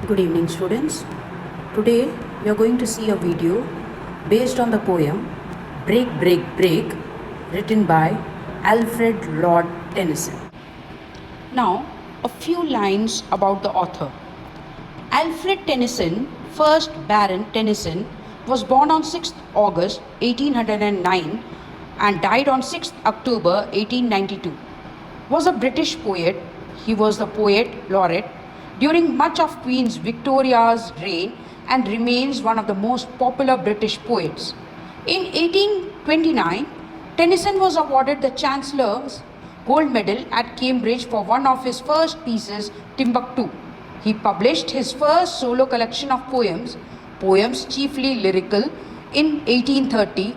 Good evening, students. Today we are going to see a video based on the poem Break, Break, Break, written by Alfred Lord Tennyson. Now, a few lines about the author. Alfred Tennyson, 1st Baron Tennyson, was born on 6th August 1809 and died on 6th October 1892. Was a British poet. He was the poet laureate during much of Queen Victoria's reign and remains one of the most popular British poets. In 1829, Tennyson was awarded the Chancellor's Gold Medal at Cambridge for one of his first pieces, Timbuktu. He published his first solo collection of poems chiefly lyrical, in 1830.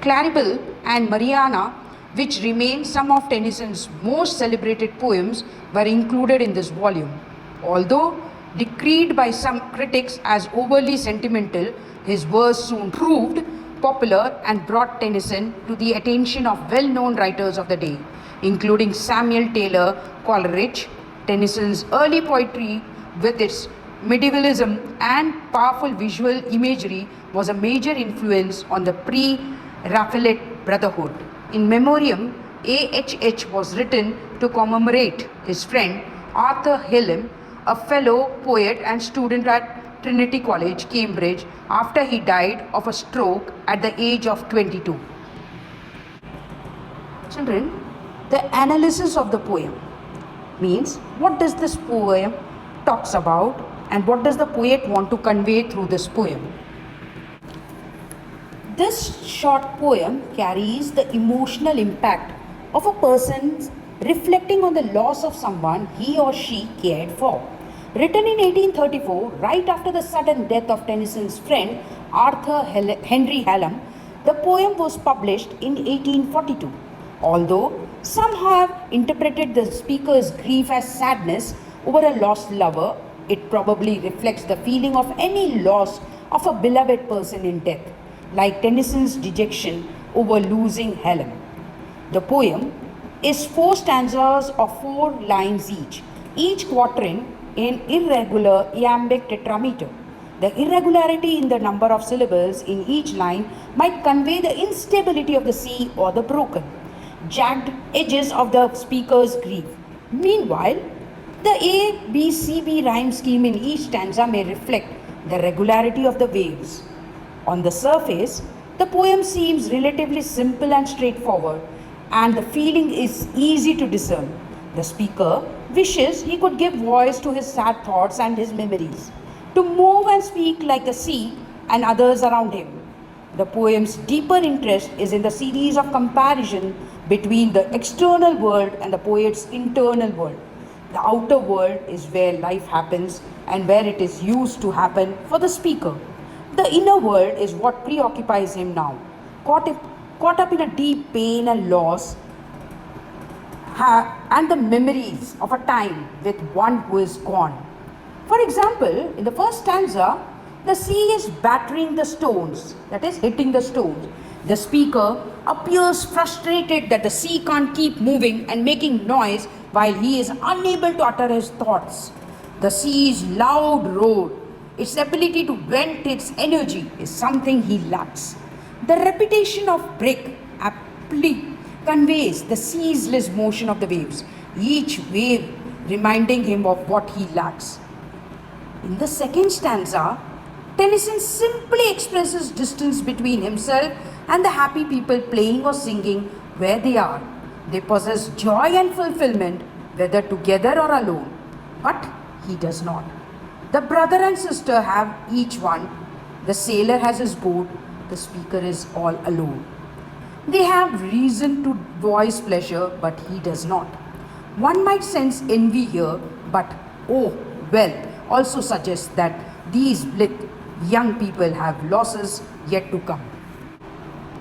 Claribel and Mariana, which remain some of Tennyson's most celebrated poems, were included in this volume. Although decried by some critics as overly sentimental, his verse soon proved popular and brought Tennyson to the attention of well-known writers of the day, including Samuel Taylor Coleridge. Tennyson's early poetry, with its medievalism and powerful visual imagery, was a major influence on the pre-Raphaelite Brotherhood. In memoriam, AHH was written to commemorate his friend Arthur Hallam, a fellow poet and student at Trinity College, Cambridge, after he died of a stroke at the age of 22. Children, the analysis of the poem means what does this poem talks about and what does the poet want to convey through this poem. This short poem carries the emotional impact of a person reflecting on the loss of someone he or she cared for. Written in 1834, right after the sudden death of Tennyson's friend Arthur Henry Hallam, the poem was published in 1842. Although some have interpreted the speaker's grief as sadness over a lost lover, it probably reflects the feeling of any loss of a beloved person in death, like Tennyson's dejection over losing Hallam. The poem is 4 stanzas of 4 lines each quatrain in irregular iambic tetrameter. The irregularity in the number of syllables in each line might convey the instability of the sea or the broken, jagged edges of the speaker's grief. Meanwhile, the A-B-C-B rhyme scheme in each stanza may reflect the regularity of the waves. On the surface, the poem seems relatively simple and straightforward, and the feeling is easy to discern. The speaker wishes he could give voice to his sad thoughts and his memories, to move and speak like the sea and others around him. The poem's deeper interest is in the series of comparison between the external world and the poet's internal world. The outer world is where life happens and where it is used to happen for the speaker. The inner world is what preoccupies him now, caught up in a deep pain and loss, and the memories of a time with one who is gone. For example, in the first stanza, the sea is battering the stones, that is, hitting the stones. The speaker appears frustrated that the sea can't keep moving and making noise while he is unable to utter his thoughts. The sea's loud roar, its ability to vent its energy, is something he lacks. The repetition of break aptly conveys the ceaseless motion of the waves, each wave reminding him of what he lacks. In the second stanza, Tennyson simply expresses distance between himself and the happy people playing or singing where they are. They possess joy and fulfillment, whether together or alone, but he does not. The brother and sister have each one. The sailor has his boat. The speaker is all alone. They have reason to voice pleasure, but he does not. One might sense envy here, but oh, well, also suggests that these young people have losses yet to come.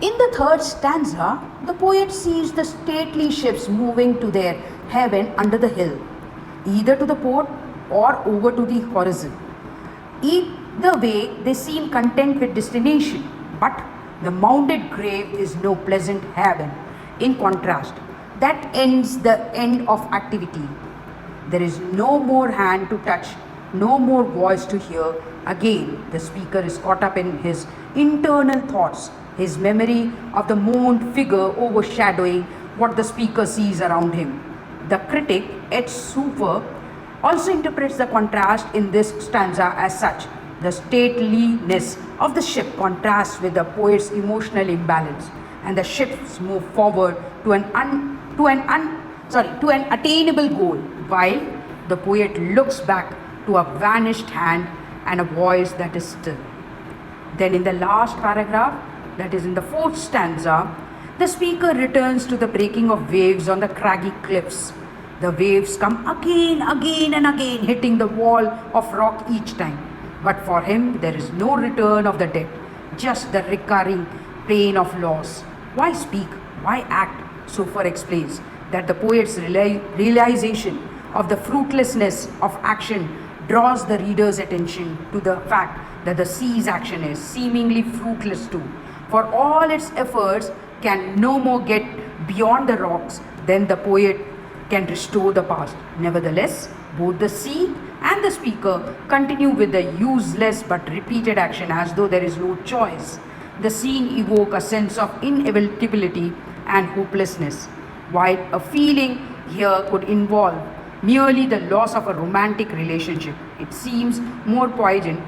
In the third stanza, the poet sees the stately ships moving to their haven under the hill, either to the port or over to the horizon. Either way, they seem content with destination, but the mounded grave is no pleasant haven. In contrast, that ends the end of activity. There is no more hand to touch No more voice to hear. Again, the speaker is caught up in his internal thoughts, his memory of the mourned figure overshadowing what the speaker sees around him. The critic, Ed Super, also interprets the contrast in this stanza as such. The stateliness of the ship contrasts with the poet's emotional imbalance, and the ships move forward to an attainable goal, while the poet looks back to a vanished hand and a voice that is still. Then, in the last paragraph, that is in the fourth stanza, the speaker returns to the breaking of waves on the craggy cliffs. The waves come again, and again, hitting the wall of rock each time. But for him, there is no return of the dead, just the recurring pain of loss. Why speak? Why act? Sofer explains that the poet's realization of the fruitlessness of action draws the reader's attention to the fact that the sea's action is seemingly fruitless too. For all its efforts can no more get beyond the rocks than the poet can restore the past. Nevertheless, both the sea and the speaker continue with the useless but repeated action as though there is no choice. The scene evokes a sense of inevitability and hopelessness, while a feeling here could involve merely the loss of a romantic relationship. It seems more poignant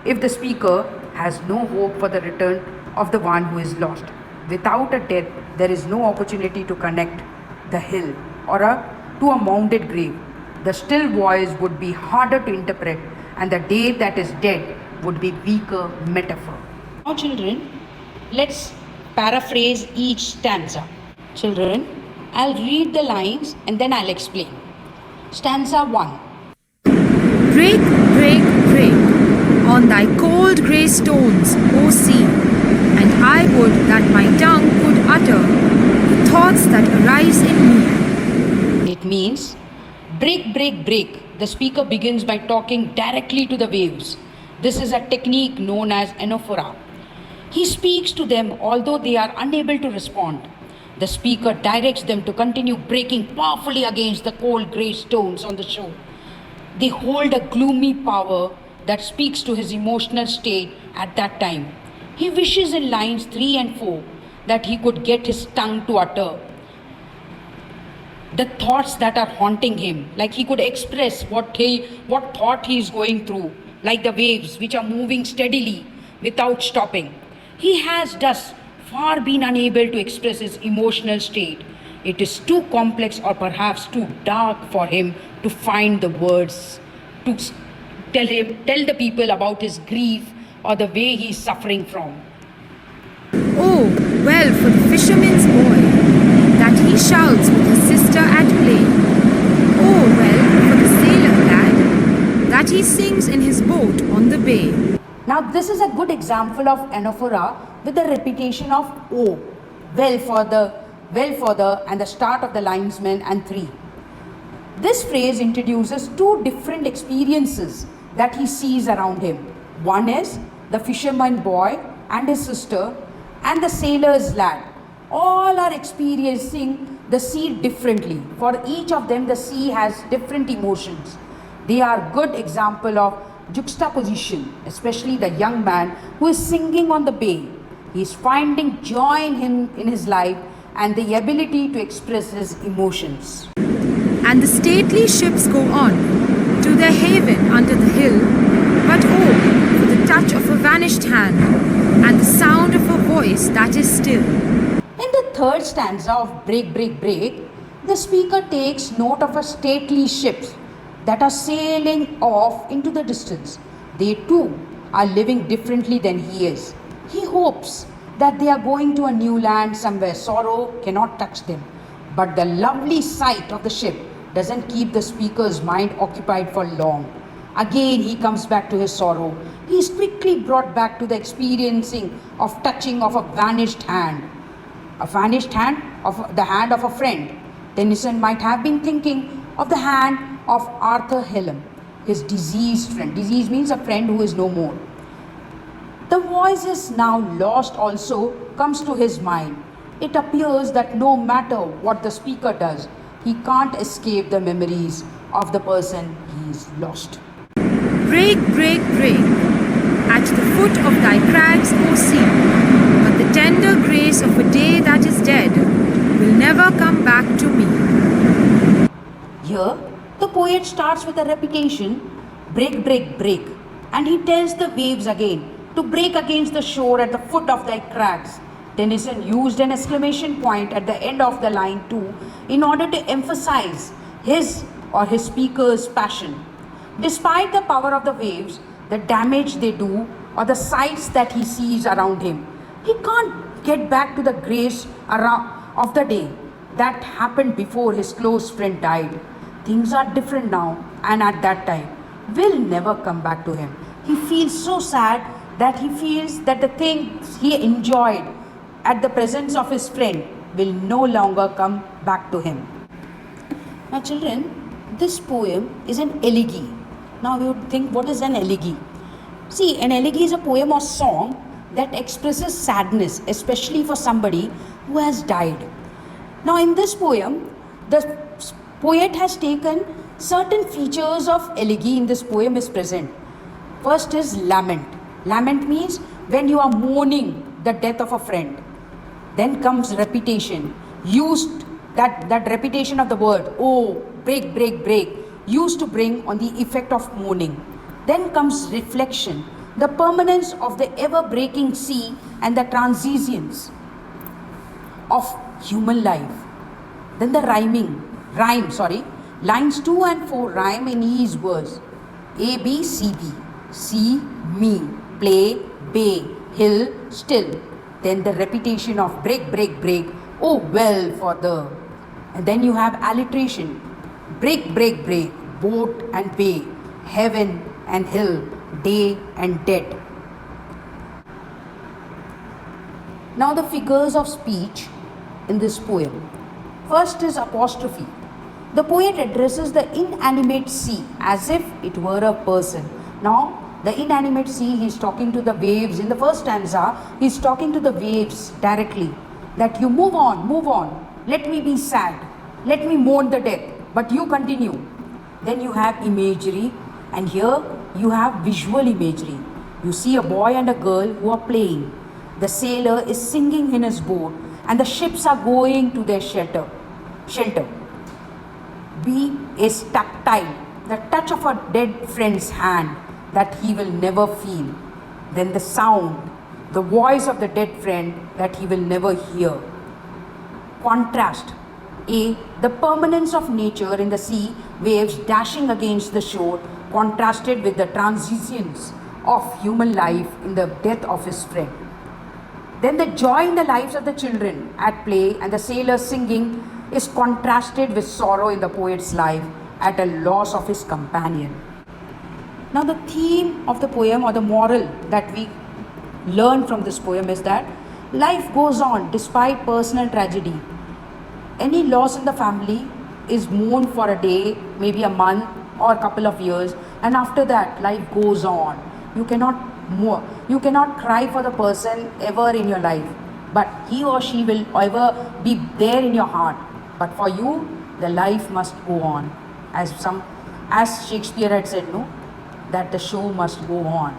if the speaker has no hope for the return of the one who is lost. Without a death, there is no opportunity to connect the hill to a mounded grave. The still voice would be harder to interpret, and the day that is dead would be weaker metaphor. Now, children, let's paraphrase each stanza. Children, I'll read the lines and then I'll explain. Stanza 1. Break, break, break on thy cold grey stones, O sea, and I would that my tongue could utter the thoughts that arise in me. It means break, break, break. The speaker begins by talking directly to the waves. This is a technique known as anaphora. He speaks to them although they are unable to respond. The speaker directs them to continue breaking powerfully against the cold grey stones on the shore. They hold a gloomy power that speaks to his emotional state at that time. He wishes in lines 3 and 4 that he could get his tongue to utter the thoughts that are haunting him, like he could express what thought he is going through, like the waves which are moving steadily without stopping. He has thus far been unable to express his emotional state. It is too complex or perhaps too dark for him to find the words to tell the people about his grief or the way he is suffering from. Oh, well for the fisherman's boy, that he shouts with his sister at play. Oh, well for the sailor lad, that he sings in his boat on the bay. Now this is a good example of anaphora with the repetition of O, well for the and the start of the linesman and 3. This phrase introduces two different experiences that he sees around him. One is the fisherman boy and his sister and the sailor's lad. All are experiencing the sea differently. For each of them, the sea has different emotions. They are good example of juxtaposition, especially the young man who is singing on the bay. He is finding joy in his life and the ability to express his emotions. And the stately ships go on to their haven under the hill, but oh, for the touch of a vanished hand and the sound of a voice that is still. In the third stanza of Break, Break, Break, the speaker takes note of a stately ships that are sailing off into the distance. They too are living differently than he is. He hopes that they are going to a new land somewhere sorrow cannot touch them. But the lovely sight of the ship doesn't keep the speaker's mind occupied for long. Again he comes back to his sorrow. He is quickly brought back to the experiencing of touching of a vanished hand. A vanished hand of the hand of a friend. Tennyson might have been thinking of the hand of Arthur Hallam, his deceased friend. Deceased means a friend who is no more. The voice is now lost also comes to his mind. It appears that no matter what the speaker does, he can't escape the memories of the person he is lost. break, break, break at the foot of thy crags, O sea. But the tender grace of a day that is dead will never come back to me. Here, the poet starts with a repetition, break, break, break, and he tells the waves again to break against the shore at the foot of thy crags. Tennyson used an exclamation point at the end of the line too in order to emphasize his or his speaker's passion. Despite the power of the waves, the damage they do, or the sights that he sees around him, he can't get back to the grace of the day that happened before his close friend died. Things are different now, and at that time will never come back to him. He feels so sad that he feels that the things he enjoyed at the presence of his friend will no longer come back to him. Now, children, this poem is an elegy. Now, you would think, what is an elegy? See, an elegy is a poem or song that expresses sadness, especially for somebody who has died. Now, in this poem, the poet has taken certain features of elegy in this poem is present. First is lament. Lament means when you are mourning the death of a friend. Then comes repetition. Used that repetition of the word, oh, break, break, break, used to bring on the effect of mourning. Then comes reflection, the permanence of the ever-breaking sea and the transience of human life. Then the lines 2 and 4 rhyme in each verse. A, B, C, B. C, me, play, bay, hill, still. Then the repetition of break, break, break, oh well for the. And then you have alliteration, break, break, break, boat and bay, heaven and hill, day and dead. Now the figures of speech in this poem. First is apostrophe. The poet addresses the inanimate sea as if it were a person. Now, the inanimate sea, he is talking to the waves. In the first stanza, he is talking to the waves directly. That you move on, let me be sad, let me mourn the death, but you continue. Then you have imagery, and here you have visual imagery. You see a boy and a girl who are playing. The sailor is singing in his boat, and the ships are going to their shelter. B is tactile, the touch of a dead friend's hand that he will never feel. Then the sound, the voice of the dead friend that he will never hear. Contrast. A, the permanence of nature in the sea, waves dashing against the shore, contrasted with the transience of human life in the death of his friend. Then the joy in the lives of the children at play and the sailor singing is contrasted with sorrow in the poet's life at a loss of his companion. Now the theme of the poem, or the moral that we learn from this poem, is that life goes on despite personal tragedy. Any loss in the family is mourned for a day, maybe a month or a couple of years, and after that life goes on. You cannot cry for the person ever in your life, but he or she will ever be there in your heart. But for you, the life must go on. As Shakespeare had said, no, that the show must go on.